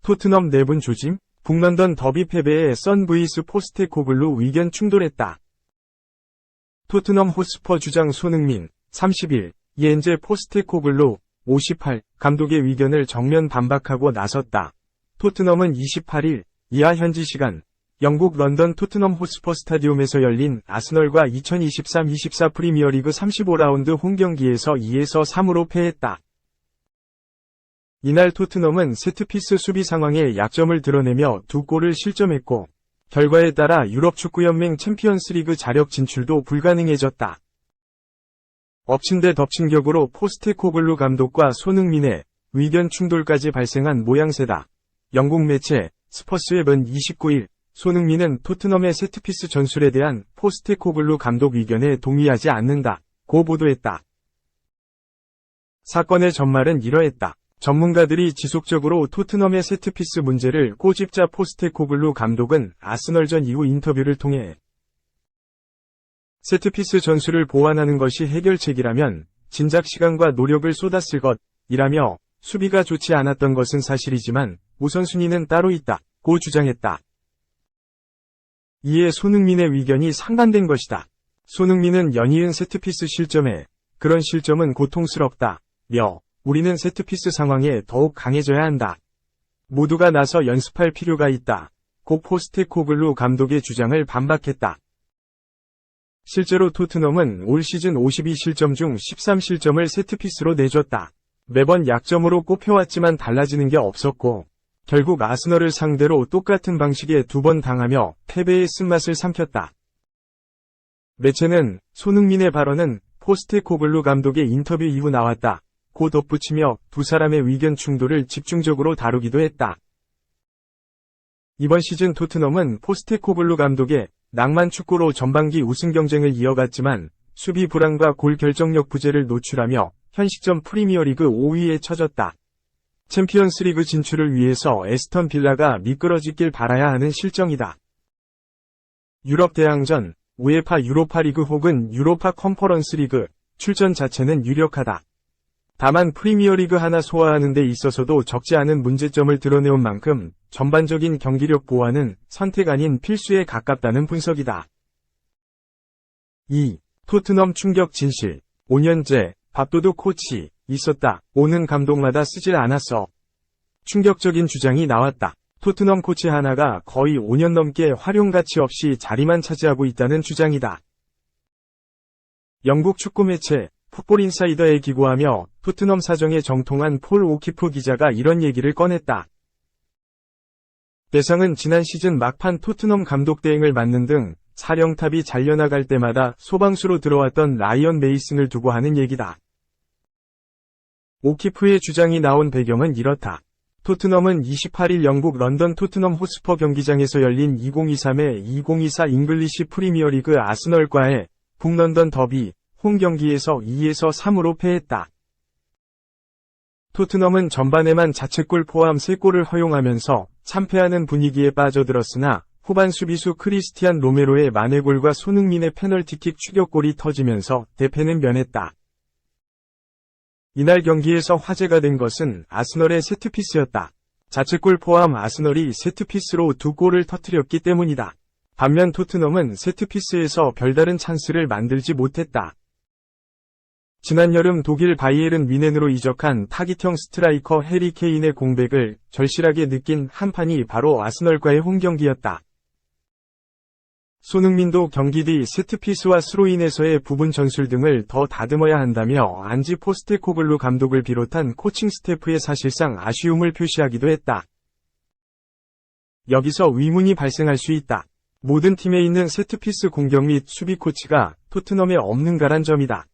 토트넘 내분 조짐? 북런던 더비 패배에 선 vs 포스테코글루 의견 충돌했다. 토트넘 호스퍼 주장 손흥민, 31, 예엔제 포스테코글루, 58, 감독의 의견을 정면 반박하고 나섰다. 토트넘은 28일, 이하 현지 시간, 영국 런던 토트넘 호스퍼 스타디움에서 열린 아스널과 2023-24 프리미어리그 35라운드 홈경기에서 2-3으로 패했다. 이날 토트넘은 세트피스 수비 상황에 약점을 드러내며 2골을 실점했고, 결과에 따라 유럽축구연맹 챔피언스리그 자력 진출도 불가능해졌다. 엎친 데 덮친 격으로 포스테코글루 감독과 손흥민의 의견 충돌까지 발생한 모양새다. 영국 매체 스퍼스웹은 29일 손흥민은 토트넘의 세트피스 전술에 대한 포스테코글루 감독 의견에 동의하지 않는다고 보도했다. 사건의 전말은 이러했다. 전문가들이 지속적으로 토트넘의 세트피스 문제를 꼬집자 포스테코글루 감독은 아스널전 이후 인터뷰를 통해 세트피스 전술을 보완하는 것이 해결책이라면 진작 시간과 노력을 쏟았을 것이라며 수비가 좋지 않았던 것은 사실이지만 우선순위는 따로 있다고 주장했다. 이에 손흥민의 의견이 상반된 것이다. 손흥민은 연이은 세트피스 실점에 그런 실점은 고통스럽다며 우리는 세트피스 상황에 더욱 강해져야 한다. 모두가 나서 연습할 필요가 있다. 고 포스테코글루 감독의 주장을 반박했다. 실제로 토트넘은 올 시즌 52실점 중 13실점을 세트피스로 내줬다. 매번 약점으로 꼽혀왔지만 달라지는 게 없었고 결국 아스널을 상대로 똑같은 방식에 2번 당하며 패배의 쓴맛을 삼켰다. 매체는 손흥민의 발언은 포스테코글루 감독의 인터뷰 이후 나왔다. 고 덧붙이며 두 사람의 의견 충돌을 집중적으로 다루기도 했다. 이번 시즌 토트넘은 포스테코글루 감독의 낭만 축구로 전반기 우승 경쟁을 이어갔지만 수비 불안과 골 결정력 부재를 노출하며 현 시점 프리미어리그 5위에 처졌다. 챔피언스리그 진출을 위해서 에스턴 빌라가 미끄러지길 바라야 하는 실정이다. 유럽 대항전, 우에파 유로파리그 혹은 유로파 컨퍼런스 리그 출전 자체는 유력하다. 다만 프리미어리그 하나 소화하는 데 있어서도 적지 않은 문제점을 드러내온 만큼 전반적인 경기력 보완은 선택 아닌 필수에 가깝다는 분석이다. 2. 토트넘 충격 진실. 5년째 밥도둑 코치 있었다. 오는 감독마다 쓰질 않았어. 충격적인 주장이 나왔다. 토트넘 코치 하나가 거의 5년 넘게 활용 가치 없이 자리만 차지하고 있다는 주장이다. 영국 축구 매체 풋볼 인사이더에 기고하며 토트넘 사정에 정통한 폴 오키프 기자가 이런 얘기를 꺼냈다. 대상은 지난 시즌 막판 토트넘 감독 대행을 맡는 등 사령탑이 잘려나갈 때마다 소방수로 들어왔던 라이언 메이슨을 두고 하는 얘기다. 오키프의 주장이 나온 배경은 이렇다. 토트넘은 28일 영국 런던 토트넘 호스퍼 경기장에서 열린 2023-2024 잉글리시 프리미어리그 아스널과의 북런던 더비 홈 경기에서 2-3으로 패했다. 토트넘은 전반에만 자책골 포함 3골을 허용하면서 참패하는 분위기에 빠져들었으나 후반 수비수 크리스티안 로메로의 만회골과 손흥민의 페널티킥 추격골이 터지면서 대패는 면했다. 이날 경기에서 화제가 된 것은 아스널의 세트피스였다. 자책골 포함 아스널이 세트피스로 2골을 터뜨렸기 때문이다. 반면 토트넘은 세트피스에서 별다른 찬스를 만들지 못했다. 지난 여름 독일 바이에른 뮌헨으로 이적한 타깃형 스트라이커 해리 케인의 공백을 절실하게 느낀 한 판이 바로 아스널과의 홈경기였다. 손흥민도 경기 뒤 세트피스와 스로인에서의 부분 전술 등을 더 다듬어야 한다며 안지 포스테코글루 감독을 비롯한 코칭 스태프에 사실상 아쉬움을 표시하기도 했다. 여기서 의문이 발생할 수 있다. 모든 팀에 있는 세트피스 공격 및 수비 코치가 토트넘에 없는가란 점이다.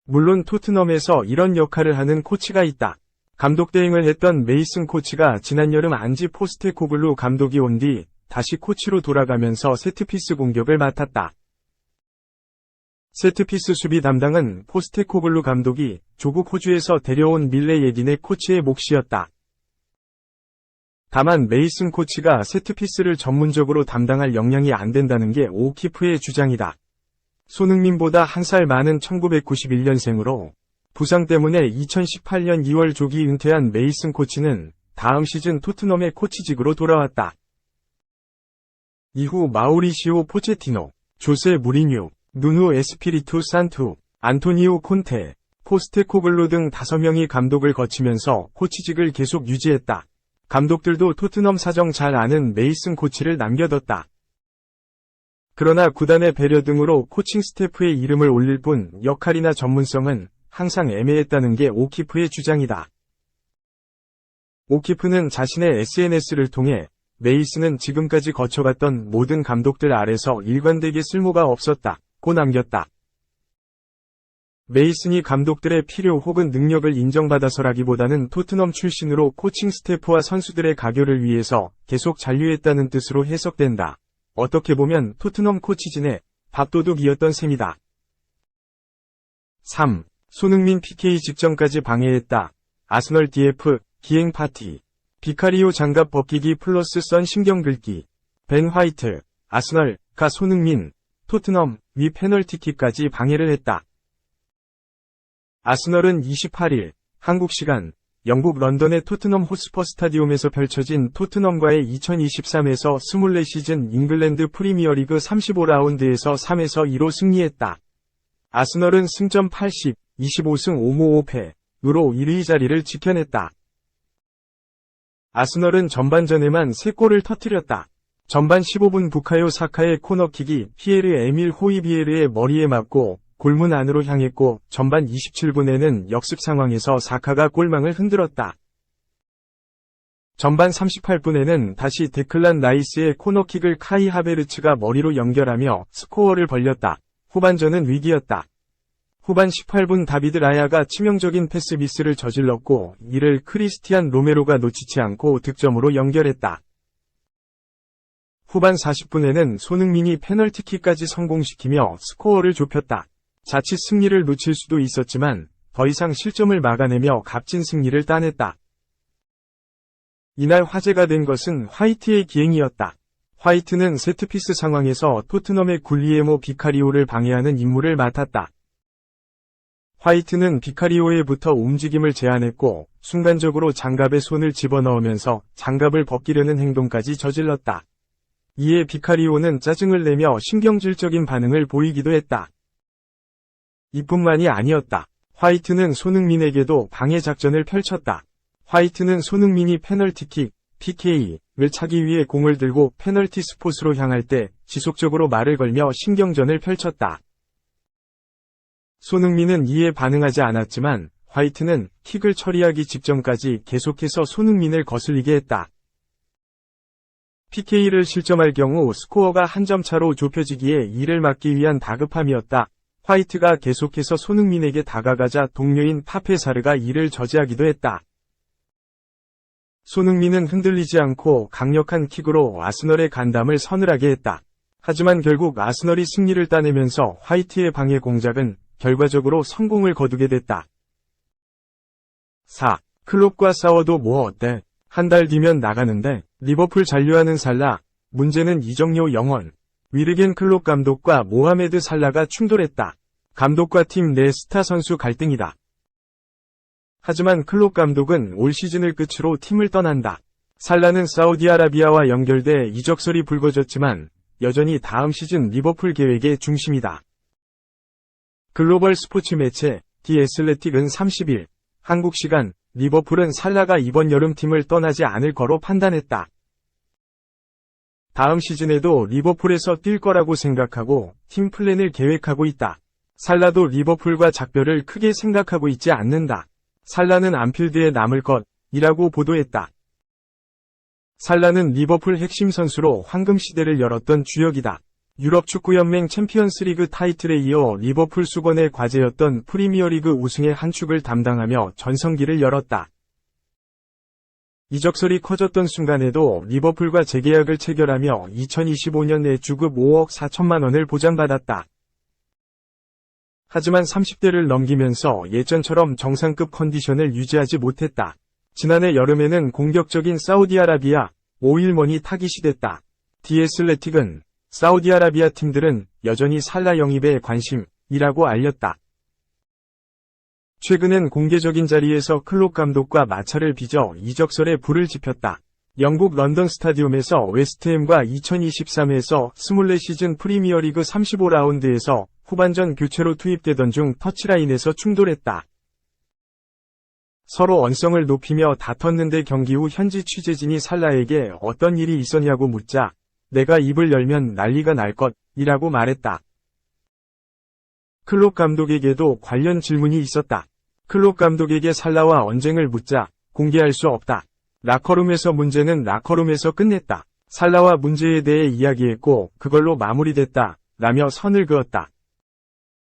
물론 토트넘에서 이런 역할을 하는 코치가 있다. 감독 대행을 했던 메이슨 코치가 지난 여름 안지 포스테코글루 감독이 온 뒤 다시 코치로 돌아가면서 세트피스 공격을 맡았다. 세트피스 수비 담당은 포스테코글루 감독이 조국 호주에서 데려온 밀레 예딘의 코치의 몫이었다. 다만 메이슨 코치가 세트피스를 전문적으로 담당할 역량이 안 된다는 게 오키프의 주장이다. 손흥민보다 한 살 많은 1991년생으로 부상 때문에 2018년 2월 조기 은퇴한 메이슨 코치는 다음 시즌 토트넘의 코치직으로 돌아왔다. 이후 마우리시오 포체티노, 조세 무리뉴, 누누 에스피리투 산투, 안토니오 콘테, 포스테코글루 등 5명이 감독을 거치면서 코치직을 계속 유지했다. 감독들도 토트넘 사정 잘 아는 메이슨 코치를 남겨뒀다. 그러나 구단의 배려 등으로 코칭 스태프의 이름을 올릴 뿐 역할이나 전문성은 항상 애매했다는 게 오키프의 주장이다. 오키프는 자신의 SNS를 통해 메이슨은 지금까지 거쳐갔던 모든 감독들 아래서 일관되게 쓸모가 없었다고 남겼다. 메이슨이 감독들의 필요 혹은 능력을 인정받아서라기보다는 토트넘 출신으로 코칭 스태프와 선수들의 가교를 위해서 계속 잔류했다는 뜻으로 해석된다. 어떻게 보면 토트넘 코치진의 밥도둑이었던 셈이다. 3. 손흥민 PK 직전까지 방해했다. 아스널 DF, 기행 파티. 비카리오 장갑 벗기기 플러스 썬 신경 긁기. 벤 화이트, 아스널,가 손흥민, 토트넘, 위 페널티킥까지 방해를 했다. 아스널은 28일, 한국 시간, 영국 런던의 토트넘 호스퍼 스타디움에서 펼쳐진 토트넘과의 2023에서 24시즌 잉글랜드 프리미어리그 35라운드에서 3에서 2로 승리했다. 아스널은 승점 80, 25승 5무 5패,으로 1위 자리를 지켜냈다. 아스널은 전반전에만 3골을 터뜨렸다. 전반 15분 부카요 사카의 코너킥이 피에르 에밀 호이비에르의 머리에 맞고 골문 안으로 향했고 전반 27분에는 역습 상황에서 사카가 골망을 흔들었다. 전반 38분에는 다시 데클란 라이스의 코너킥을 카이 하베르츠가 머리로 연결하며 스코어를 벌렸다. 후반전은 위기였다. 후반 18분 다비드 라야가 치명적인 패스 미스를 저질렀고 이를 크리스티안 로메로가 놓치지 않고 득점으로 연결했다. 후반 40분에는 손흥민이 페널티킥까지 성공시키며 스코어를 좁혔다. 자칫 승리를 놓칠 수도 있었지만 더 이상 실점을 막아내며 값진 승리를 따냈다. 이날 화제가 된 것은 화이트의 기행이었다. 화이트는 세트피스 상황에서 토트넘의 굴리에모 비카리오를 방해하는 임무를 맡았다. 화이트는 비카리오에부터 움직임을 제한했고 순간적으로 장갑에 손을 집어넣으면서 장갑을 벗기려는 행동까지 저질렀다. 이에 비카리오는 짜증을 내며 신경질적인 반응을 보이기도 했다. 이뿐만이 아니었다. 화이트는 손흥민에게도 방해 작전을 펼쳤다. 화이트는 손흥민이 페널티킥, PK를 차기 위해 공을 들고 페널티 스폿으로 향할 때 지속적으로 말을 걸며 신경전을 펼쳤다. 손흥민은 이에 반응하지 않았지만 화이트는 킥을 처리하기 직전까지 계속해서 손흥민을 거슬리게 했다. PK를 실점할 경우 스코어가 한 점 차로 좁혀지기에 이를 막기 위한 다급함이었다. 화이트가 계속해서 손흥민에게 다가가자 동료인 파페사르가 이를 저지하기도 했다. 손흥민은 흔들리지 않고 강력한 킥으로 아스널의 간담을 서늘하게 했다. 하지만 결국 아스널이 승리를 따내면서 화이트의 방해 공작은 결과적으로 성공을 거두게 됐다. 4. 클롭과 싸워도 뭐 어때? 한 달 뒤면 나가는데 리버풀 잔류하는 살라. 문제는 이적료 영원. 위르겐 클롭 감독과 모하메드 살라가 충돌했다. 감독과 팀 내 스타 선수 갈등이다. 하지만 클롭 감독은 올 시즌을 끝으로 팀을 떠난다. 살라는 사우디아라비아와 연결돼 이적설이 불거졌지만 여전히 다음 시즌 리버풀 계획의 중심이다. 글로벌 스포츠 매체 디 애슬레틱은 30일 한국 시간 리버풀은 살라가 이번 여름 팀을 떠나지 않을 거로 판단했다. 다음 시즌에도 리버풀에서 뛸 거라고 생각하고 팀 플랜을 계획하고 있다. 살라도 리버풀과 작별을 크게 생각하고 있지 않는다. 살라는 안필드에 남을 것이라고 보도했다. 살라는 리버풀 핵심 선수로 황금 시대를 열었던 주역이다. 유럽 축구연맹 챔피언스리그 타이틀에 이어 리버풀 수건의 과제였던 프리미어리그 우승의 한 축을 담당하며 전성기를 열었다. 이적설이 커졌던 순간에도 리버풀과 재계약을 체결하며 2025년 내 주급 5억 4천만 원을 보장받았다. 하지만 30대를 넘기면서 예전처럼 정상급 컨디션을 유지하지 못했다. 지난해 여름에는 공격적인 사우디아라비아 5일머니 타깃이 됐다. 디 애슬레틱은 사우디아라비아 팀들은 여전히 살라 영입에 관심이라고 알렸다. 최근엔 공개적인 자리에서 클롭 감독과 마찰을 빚어 이적설에 불을 지폈다. 영국 런던 스타디움에서 웨스트햄과 2023에서 24시즌 프리미어리그 35라운드에서 후반전 교체로 투입되던 중 터치라인에서 충돌했다. 서로 언성을 높이며 다퉜는데 경기 후 현지 취재진이 살라에게 어떤 일이 있었냐고 묻자 내가 입을 열면 난리가 날 것이라고 말했다. 클롭 감독에게도 관련 질문이 있었다. 클롭 감독에게 살라와 언쟁을 묻자 공개할 수 없다. 라커룸에서 문제는 라커룸에서 끝냈다. 살라와 문제에 대해 이야기했고 그걸로 마무리됐다. 라며 선을 그었다.